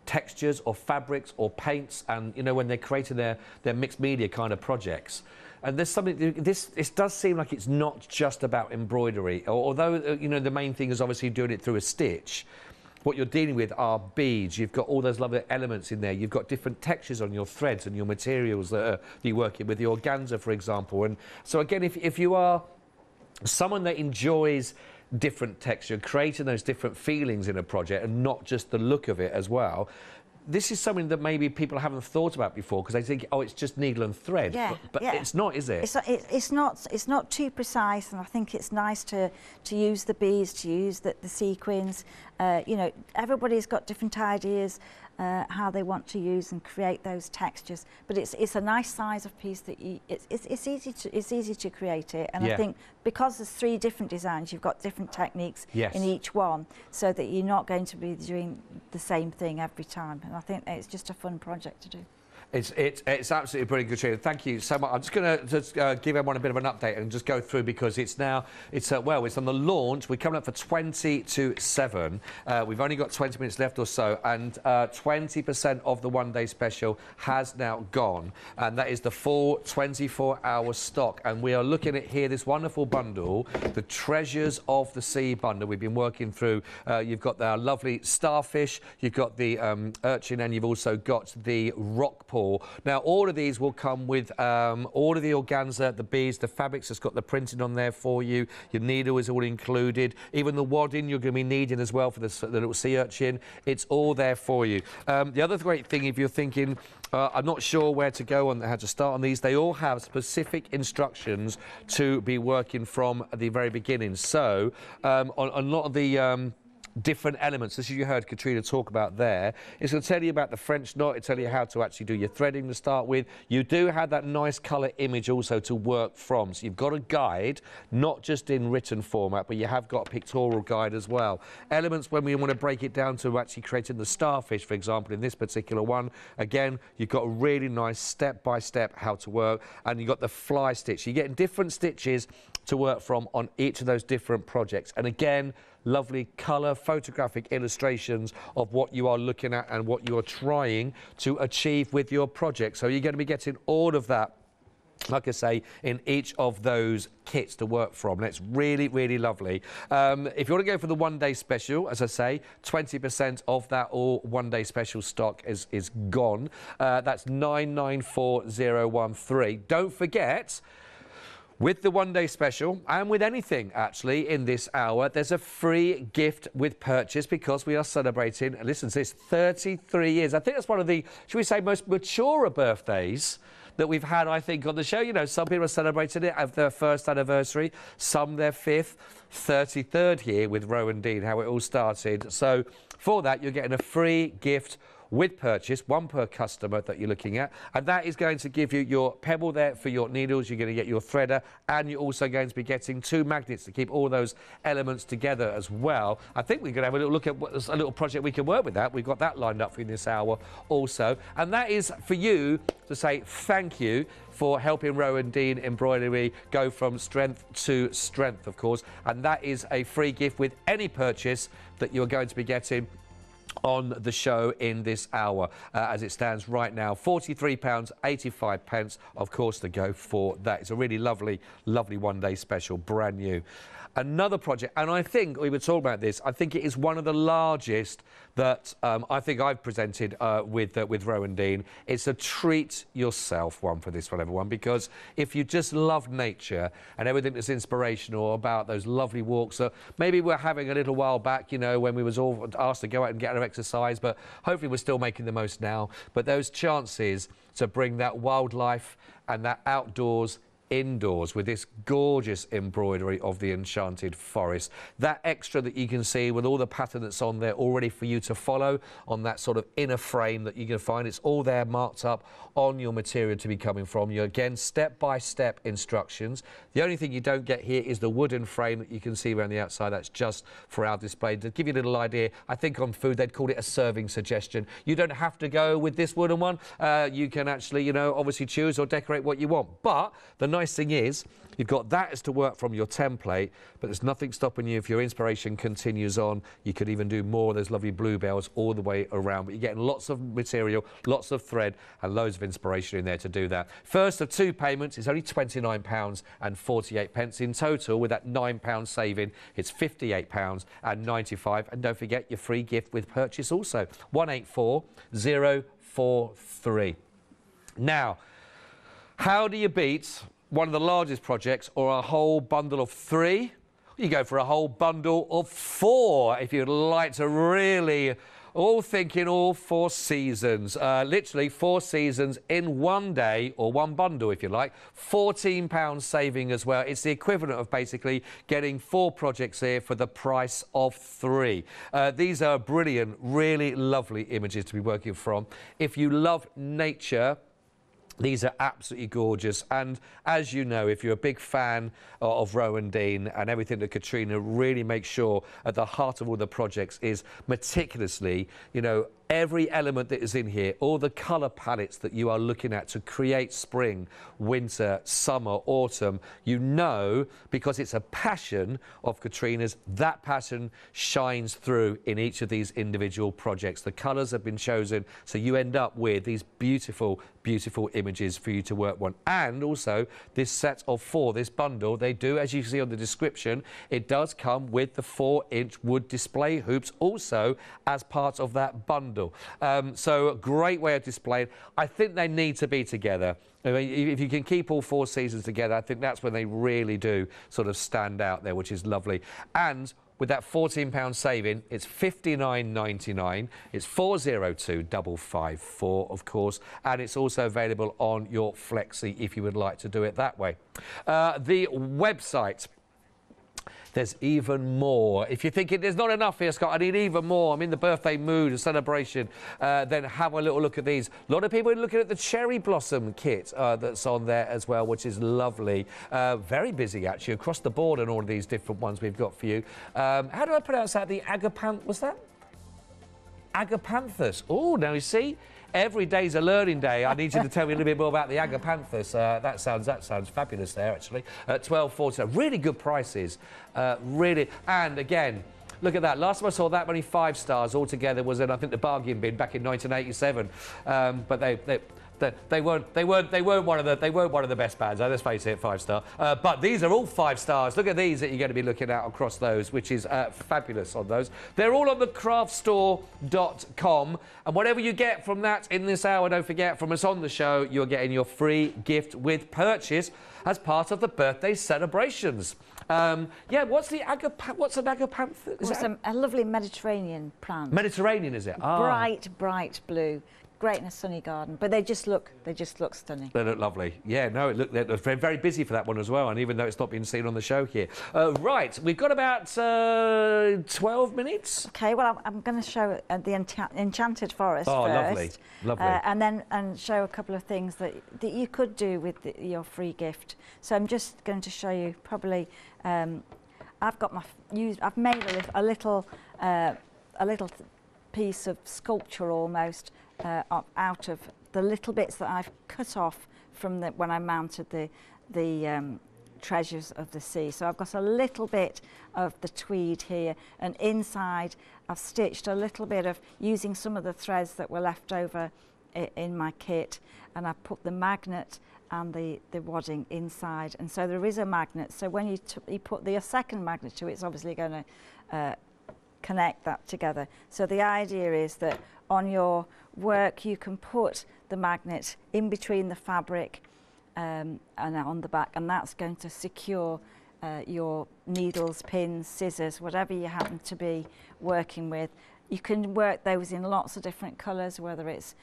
textures or fabrics or paints, and when they're creating their mixed media kind of projects. And there's something, it does seem like it's not just about embroidery, although the main thing is obviously doing it through a stitch. What you're dealing with are beads. You've got all those lovely elements in there. You've got different textures on your threads and your materials that you're working with, the organza, for example. And so again, if you are someone that enjoys different texture, creating those different feelings in a project and not just the look of it as well, this is something that maybe people haven't thought about before, because they think, oh, it's just needle and thread. But it's not, is it? It's not too precise, and I think it's nice to use the beads, to use the sequins. Everybody's got different ideas how they want to use and create those textures. But it's a nice size of piece that it's easy to create it. And I think because there's 3 different designs, you've got different techniques in each one, so that you're not going to be doing the same thing every time. And I think it's just a fun project to do. It's absolutely brilliant, Katrina. Thank you so much. I'm just going to give everyone a bit of an update and just go through, because it's on the launch. We're coming up for 20 to 7. We've only got 20 minutes left or so, and 20% of the one-day special has now gone, and that is the full 24-hour stock. And we are looking at here this wonderful bundle, the Treasures of the Sea bundle. We've been working through. You've got the lovely starfish, you've got the urchin, and you've also got the Rockpools. Now, all of these will come with all of the organza, the beads, the fabrics that's got the printing on there for you. Your needle is all included. Even the wadding you're going to be needing as well for the little sea urchin. It's all there for you. The other great thing, if you're thinking, I'm not sure where to go on how to start on these, they all have specific instructions to be working from the very beginning. So, on a lot of the different elements. As you heard Katrina talk about there, it's going to tell you about the French knot, it'll tell you how to actually do your threading to start with. You do have that nice colour image also to work from. So you've got a guide, not just in written format, but you have got a pictorial guide as well. Elements when we want to break it down to actually creating the starfish, for example, in this particular one, again, you've got a really nice step-by-step how to work, and you've got the fly stitch. You're getting different stitches to work from on each of those different projects. And again, lovely colour, photographic illustrations of what you are looking at and what you are trying to achieve with your project. So you're going to be getting all of that, like I say, in each of those kits to work from. And it's really, really lovely. If you want to go for the one-day special, as I say, 20% of that all one-day special stock is gone. That's 994013. Don't forget, with the one-day special, and with anything, actually, in this hour, there's a free gift with purchase because we are celebrating, listen to this, 33 years. I think that's one of the, should we say, most mature birthdays that we've had, I think, on the show. You know, some people are celebrating it at their first anniversary, some their 5th, 33rd year with Rowandean, how it all started. So for that, you're getting a free gift with purchase, one per customer that you're looking at, and that is going to give you your pebble there for your needles. You're going to get your threader, and you're also going to be getting 2 magnets to keep all those elements together as well. I think we're going to have a little look at a little project we can work with that. We've got that lined up for you this hour also, and that is for you to say thank you for helping Rowandean Embroidery go from strength to strength, of course, and that is a free gift with any purchase that you're going to be getting on the show in this hour. As it stands right now, £43.85, of course, to go for that. It's a really lovely, lovely one-day special, brand new. Another project, and I think we were talking about this, I think it is one of the largest that I think I've presented with Rowandean. It's a treat yourself one for this one, everyone, because if you just love nature and everything that's inspirational about those lovely walks that maybe we're having a little while back, you know, when we was all asked to go out and get our exercise, but hopefully we're still making the most now. But those chances to bring that wildlife and that outdoors indoors with this gorgeous embroidery of the Enchanted Forest. That extra that you can see with all the pattern that's on there already for you to follow on that sort of inner frame that you're going to find. It's all there marked up on your material to be coming from you. Again, step-by-step instructions. The only thing you don't get here is the wooden frame that you can see around the outside. That's just for our display. To give you a little idea, I think on food they'd call it a serving suggestion. You don't have to go with this wooden one. You can actually, you know, obviously choose or decorate what you want. But the nice thing is, you've got that as to work from your template, but there's nothing stopping you if your inspiration continues on. You could even do more of those lovely bluebells all the way around, but you're getting lots of material, lots of thread, and loads of inspiration in there to do that. First of 2 payments, it's only £29.48 in total. With that £9 saving, it's £58.95. And don't forget your free gift with purchase also, 184043. Now, how do you beat one of the largest projects or a whole bundle of 3? You go for a whole bundle of 4 if you'd like to really all thinking all 4 seasons. Literally 4 seasons in one day, or one bundle if you like. £14 saving as well. It's the equivalent of basically getting 4 projects here for the price of 3. These are brilliant, really lovely images to be working from. If you love nature, these are absolutely gorgeous, and as you know, if you're a big fan of Rowandean and everything that Katrina really makes sure at the heart of all the projects is meticulously, you know, every element that is in here, all the colour palettes that you are looking at to create spring, winter, summer, autumn, you know, because it's a passion of Katrina's, that passion shines through in each of these individual projects. The colours have been chosen, so you end up with these beautiful, beautiful images for you to work on. And also, this set of 4, this bundle, they do, as you see on the description, it does come with the 4-inch wood display hoops also as part of that bundle. So a great way of displaying. I think they need to be together. I mean, if you can keep all 4 seasons together, I think that's when they really do sort of stand out there, which is lovely. And with that £14 saving, it's $59.99. It's 402554, of course, and it's also available on your Flexi if you would like to do it that way. The website There's even more. If you're thinking there's not enough here, Scott, I need even more, I'm in the birthday mood, a celebration, then have a little look at these. A lot of people are looking at the cherry blossom kit that's on there as well, which is lovely. Very busy, actually, across the board on all of these different ones we've got for you. How do I pronounce that? The what's that? Agapanthus. Oh, now you see, every day's a learning day. I need you to tell me a little bit more about the Agapanthus. That sounds fabulous there, actually. At $12.40, really good prices. Really, and again, look at that. Last time I saw that many 5 stars altogether was in, I think, the bargain bin back in 1987. But they weren't one of the best bands. Let's face it, 5 star. But these are all 5 stars. Look at these that you're going to be looking at across those, which is fabulous on those. They're all on the craftstore.com, and whatever you get from that in this hour, don't forget, from us on the show, you're getting your free gift with purchase as part of the birthday celebrations. Yeah, what's an agapanthus? It's a lovely Mediterranean plant. Mediterranean, is it? Bright blue. Great in a sunny garden, but they just look stunning. They look lovely. Yeah, no, they're very, very busy for that one as well, and even though it's not been seen on the show here. Right, we've got about 12 minutes. Okay, well, I'm going to show the Enchanted Forest first. Lovely, lovely. And then show a couple of things that you could do with your free gift. So I'm just going to show you probably. I've made a little piece of sculpture almost. Out of the little bits that I've cut off from when I mounted the treasures of the sea. So I've got a little bit of the tweed here, and inside I've stitched a little bit of, using some of the threads that were left over in my kit, and I put the magnet and the wadding inside, and so there is a magnet. So when you put the second magnet to it, it's obviously going to connect that together. So the idea is that on your work you can put the magnet in between the fabric and on the back, and that's going to secure your needles, pins, scissors, whatever you happen to be working with. You can work those in lots of different colours, whether it's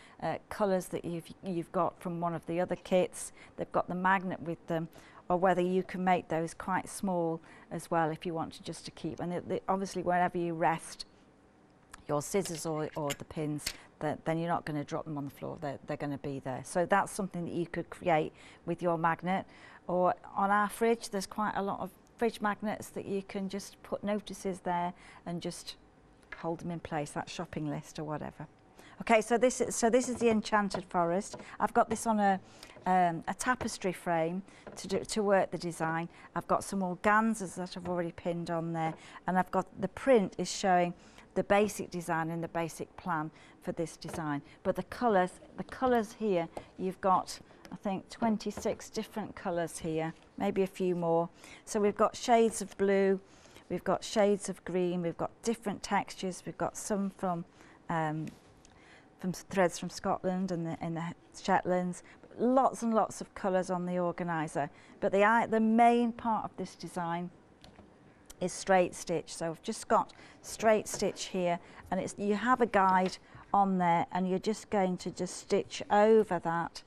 colours that you've got from one of the other kits, they've got the magnet with them, or whether you can make those quite small as well if you want to just to keep. And obviously wherever you rest your scissors or the pins, then you're not going to drop them on the floor, they're going to be there. So that's something that you could create with your magnet. Or on our fridge, there's quite a lot of fridge magnets that you can just put notices there and just hold them in place, that shopping list or whatever. Okay, so this is the Enchanted Forest. I've got this on a tapestry frame to work the design. I've got some organzas that I've already pinned on there, and I've got the print is showing the basic design and the basic plan for this design. But the colours here, you've got, I think, 26 different colours here, maybe a few more. So we've got shades of blue, we've got shades of green, we've got different textures, we've got some from threads from Scotland and the Shetlands, lots and lots of colours on the organiser. But the main part of this design is straight stitch. So I've just got straight stitch here, and you have a guide on there, and you're just going to just stitch over that,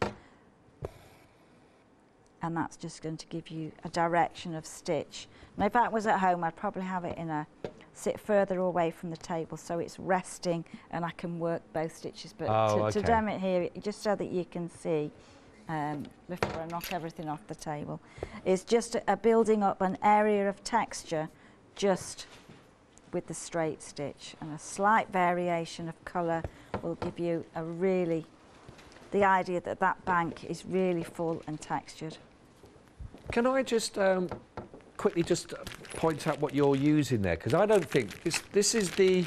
and that's just going to give you a direction of stitch. Now if that was at home, I'd probably have it sit further away from the table so it's resting and I can work both stitches. But to demo it here, just so that you can see, before I knock everything off the table, is just a building up an area of texture just with the straight stitch, and a slight variation of colour will give you the idea that that bank is really full and textured. Can I just quickly just point out what you're using there, because I don't think this is the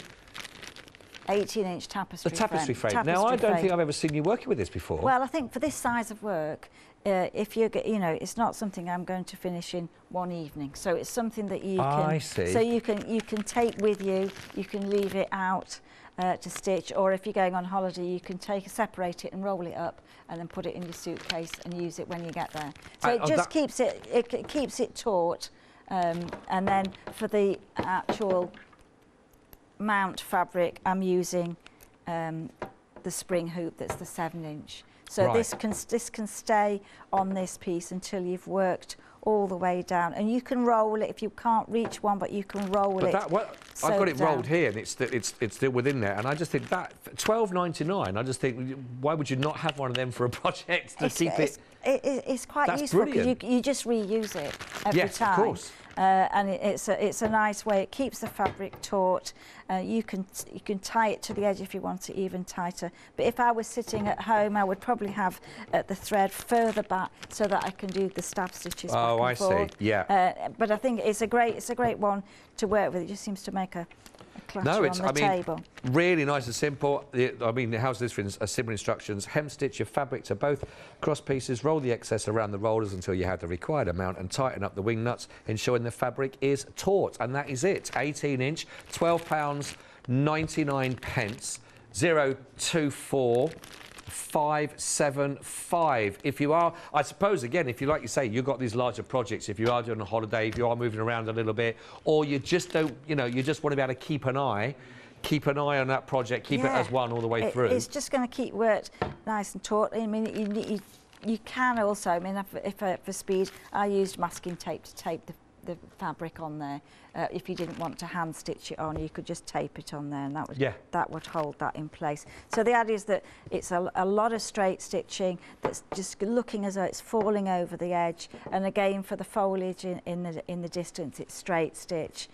18-inch tapestry frame. Now, I don't think I've ever seen you working with this before. Well, I think for this size of work, if it's not something I'm going to finish in one evening. So it's something that you can. I see. So you can take with you. You can leave it out to stitch, or if you're going on holiday, you can separate it and roll it up, and then put it in your suitcase and use it when you get there. So it just keeps it taut, and then for the actual mount fabric, I'm using the spring hoop that's the 7-inch. So this can stay on this piece until you've worked all the way down, and you can roll it if you can't reach one, but you can roll it. I've got it rolled here, and it's still within there. And I just think that £12.99. I just think, why would you not have one of them for a project to keep it? It's quite useful because you just reuse it every time. Yes, of course. And it's a nice way. It keeps the fabric taut. You can tie it to the edge if you want it even tighter. But if I was sitting at home, I would probably have the thread further back so that I can do the stab stitches. Oh, I see. Yeah. But I think it's a great one to work with. It just seems to make a clatter on the table. Really nice and simple. I mean, how's this for similar instructions? Hem stitch your fabric to both cross pieces, roll the excess around the rollers until you have the required amount, and tighten up the wing nuts, ensuring the fabric is taut. And that is it. 18-inch, £12.99, 024 575. If you are, I suppose, again, if you, like you say, you've got these larger projects, if you are doing a holiday, if you are moving around a little bit, or you just don't, you know, you just want to be able to keep an eye on that project, keep it as one all the way through. It's just going to keep worked nice and taut. I mean, you can also, I mean, for speed, I used masking tape to tape the fabric on there. If you didn't want to hand stitch it on, you could just tape it on there, and that would hold that in place. So the idea is that it's a lot of straight stitching that's just looking as though it's falling over the edge, and again for the foliage in the distance, it's straight stitch,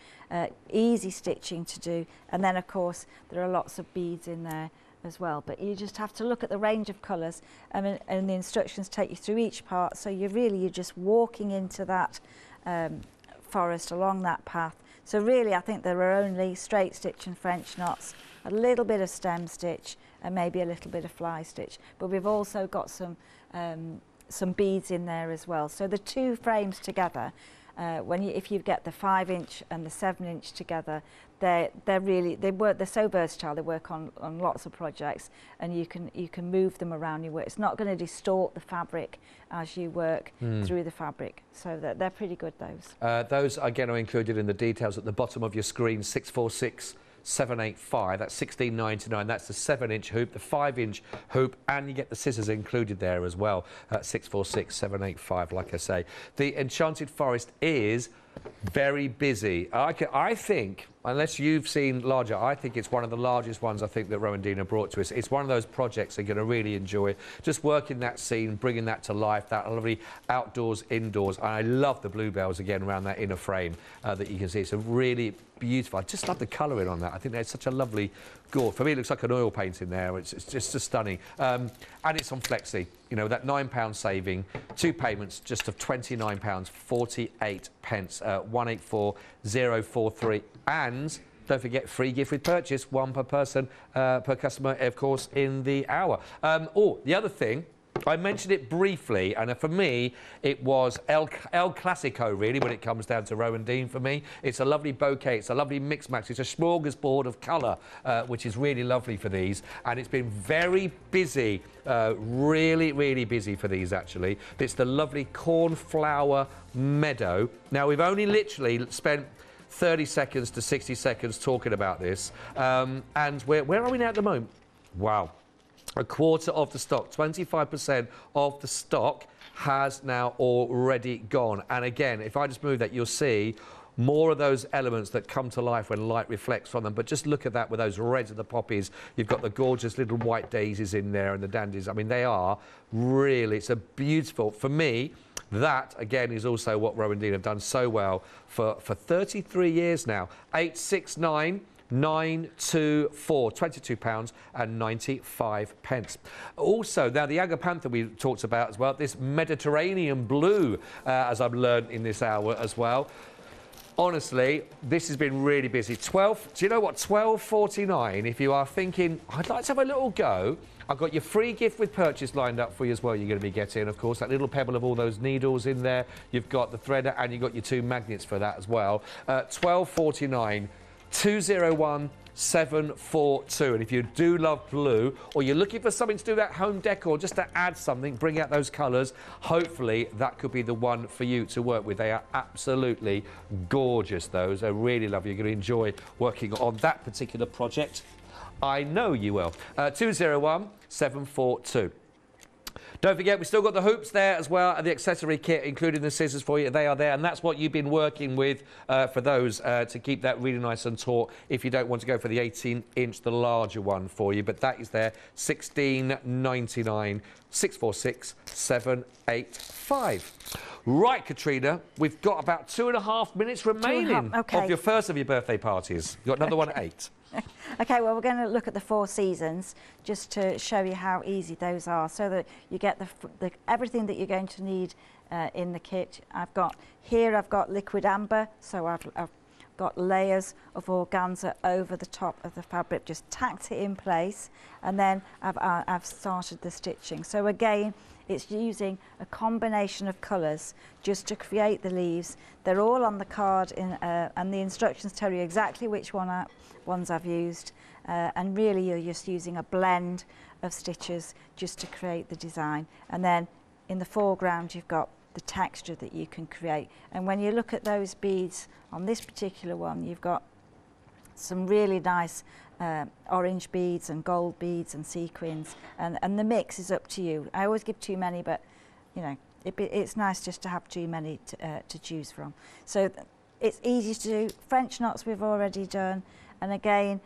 easy stitching to do, and then of course there are lots of beads in there as well. But you just have to look at the range of colours, and the instructions take you through each part, so you're just walking into that forest along that path. So really I think there are only straight stitch and French knots, a little bit of stem stitch, and maybe a little bit of fly stitch, but we've also got some beads in there as well. So the two frames together, if you get the 5-inch and the 7-inch together, they're so versatile. They work on lots of projects, and you can move them around your work. It's not going to distort the fabric as you work through the fabric. So they're pretty good, those. Those again are included in the details at the bottom of your screen. 646-785. That's £16.99. That's the 7-inch hoop, the 5-inch hoop, and you get the scissors included there as well. 646-785. Like I say, the Enchanted Forest is very busy. I think, unless you've seen larger, I think it's one of the largest ones I think that Rowandean have brought to us. It's one of those projects you're going to really enjoy. Just working that scene, bringing that to life, that lovely outdoors, indoors. And I love the bluebells again around that inner frame that you can see. It's a really beautiful. I just love the colouring on that. I think there's such a lovely gore. For me, it looks like an oil painting there. It's just stunning. And it's on Flexi. You know, that £9 saving, 2 payments just of £29.48, 184043. And don't forget, free gift with purchase, one per person, per customer, of course, in the hour. The other thing, I mentioned it briefly, and for me, it was El Clasico, really, when it comes down to Rowandean for me. It's a lovely bouquet, it's a lovely mix match, it's a smorgasbord of colour, which is really lovely for these, and it's been very busy, really, really busy for these, actually. It's the lovely cornflower meadow. Now, we've only literally spent 30 seconds to 60 seconds talking about this, and where are we now at the moment? Wow. A quarter of the stock, 25% of the stock has now already gone. And again, if I just move that, you'll see more of those elements that come to life when light reflects from them. But just look at that with those reds of the poppies. You've got the gorgeous little white daisies in there and the dandies. I mean, they are really, it's a beautiful, for me, that, again, is also what Rowandean have done so well for 33 years now. 869 924, £22.95. Also, now the Agapantha we talked about as well, this Mediterranean blue, as I've learned in this hour as well. Honestly, this has been really busy. Do you know what? £12.49. If you are thinking, I'd like to have a little go, I've got your free gift with purchase lined up for you as well. You're going to be getting, of course, that little pebble of all those needles in there. You've got the threader, and you've got your 2 magnets for that as well. £12.49. 201742. And if you do love blue, or you're looking for something to do that home decor, just to add something, bring out those colours, hopefully that could be the one for you to work with. They are absolutely gorgeous, those. They're really lovely. You're going to enjoy working on that particular project. I know you will. 201742. Don't forget, we've still got the hoops there as well, and the accessory kit, including the scissors for you. They are there, and that's what you've been working with for those to keep that really nice and taut if you don't want to go for the 18-inch, the larger one for you. But that is there, $16.99, 646 785. Right, Katrina, we've got about 2.5 minutes remaining of your first of your birthday parties. You've got another one at 8. Okay, well, we're going to look at the 4 seasons just to show you how easy those are, so that you get everything that you're going to need in the kit. I've got liquid amber, so I've got layers of organza over the top of the fabric, just tacked it in place, and then I've started the stitching. So again, it's using a combination of colours just to create the leaves. They're all on the card, and the instructions tell you exactly which ones I've used, and really you're just using a blend of stitches just to create the design. And then in the foreground you've got the texture that you can create. And when you look at those beads on this particular one, you've got some really nice orange beads and gold beads and sequins, and the mix is up to you. I always give too many, but you know, it's nice just to have too many to choose from. So it's easy to do. French knots we've already done, and again,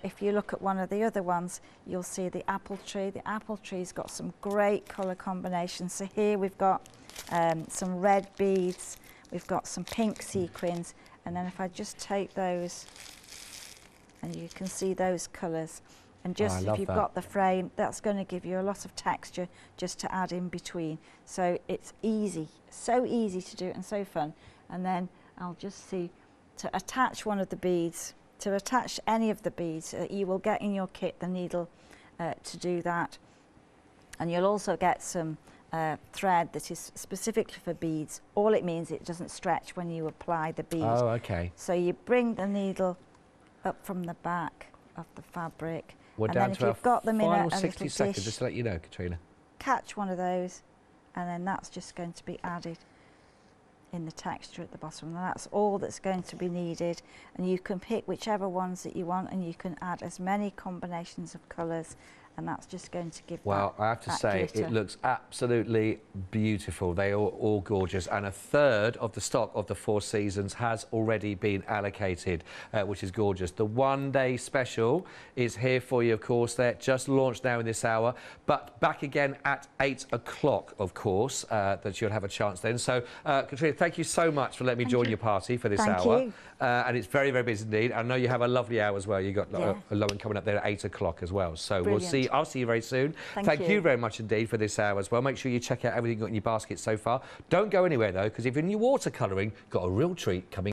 if you look at one of the other ones, you'll see the apple tree. The apple tree's got some great colour combinations. So here we've got some red beads, we've got some pink sequins, and then if I just take those, and you can see those colours, and just if you've got the frame, that's going to give you a lot of texture just to add in between. So it's easy, so easy to do and so fun. And then I'll just see, to attach one of the beads, to attach any of the beads, you will get in your kit the needle to do that, and you'll also get some thread that is specifically for beads. All it means, it doesn't stretch when you apply the bead. Oh, okay. So you bring the needle up from the back of the fabric, We're and down then if to you've got them in final a 60 little seconds, dish, just to let you know, Katrina. catch one of those, and then that's just going to be added in the texture at the bottom, and that's all that's going to be needed. And you can pick whichever ones that you want, and you can add as many combinations of colours, and that's just going to give Well, I have to say, glitter. it looks absolutely beautiful. They are all gorgeous, and a third of the stock of the 4 seasons has already been allocated, which is gorgeous. The one-day special is here for you, of course. They're just launched now in this hour, but back again at 8 o'clock, of course, that you'll have a chance then. So, Katrina, thank you so much for letting me join your party for this hour. Thank you. And it's very, very busy indeed. I know you have a lovely hour as well. You've got a lovely one coming up there at 8 o'clock as well. So Brilliant. we'll see. I'll see you very soon. Thank you very much indeed for this hour as well. Make sure you check out everything you've got in your basket so far. Don't go anywhere though, because if you're in your watercolouring, got a real treat coming.